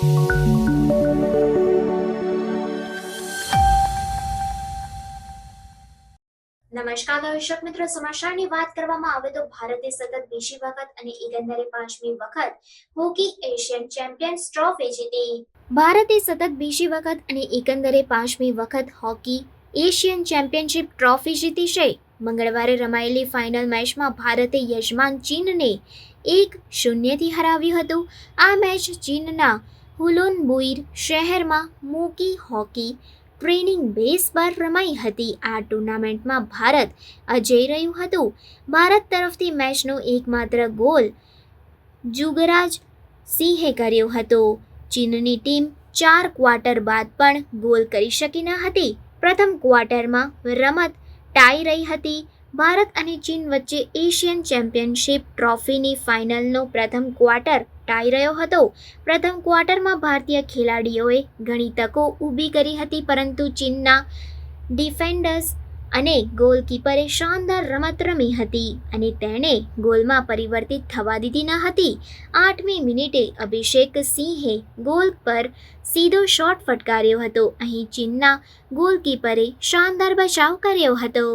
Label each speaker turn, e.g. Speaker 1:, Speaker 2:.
Speaker 1: નમસ્કાર દર્શક મિત્રો, સમાચારની વાત કરવામાં આવે તો ભારતે સતત બીજી વખત અને એકંદરે પાંચમી વખત હોકી એશિયન ચેમ્પિયન્સ ટ્રોફી જીતી. ભારતે સતત બીજી વખત અને એકંદરે પાંચમી વખત હોકી એશિયન ચેમ્પિયનશિપ ટ્રોફી જીતી છે. મંગળવારે રમાયેલી ફાઇનલ મેચમાં ભારતે યજમાન ચીનને 1-0 હરાવ્યું હતું. આ મેચ ચીનના હુલુનબુઇર શહેરમાં મૂકી હોકી ટ્રેનિંગ બેઝ પર રમાઈ હતી. આ ટુર્નામેન્ટમાં ભારત અજેય રહ્યું હતું. ભારત તરફથી મેચનો એકમાત્ર ગોલ જુગરાજ સિંહે કર્યો હતો. ચીનની ટીમ 4 ક્વાર્ટર બાદ પણ ગોલ કરી શકી ન હતી. પ્રથમ ક્વાર્ટરમાં રમત ટાઈ રહી હતી. ભારત અને ચીન વચ્ચે એશિયન ચેમ્પિયનશિપ ટ્રોફીની ફાઇનલનો પ્રથમ ક્વાર્ટર ટાઈ રહ્યો હતો. પ્રથમ ક્વાર્ટરમાં ભારતીય ખેલાડીઓએ ઘણી તકો ઊભી કરી હતી, પરંતુ ચીનના ડિફેન્ડર્સ અને ગોલકીપરે શાનદાર રમત રમી હતી અને તેણે ગોલમાં પરિવર્તિત થવા દીધી ન હતી. 8મી મિનિટે અભિષેક સિંહે ગોલ પર સીધો શોટ ફટકાર્યો હતો. અહીં ચીનના ગોલકીપરે શાનદાર બચાવ કર્યો હતો.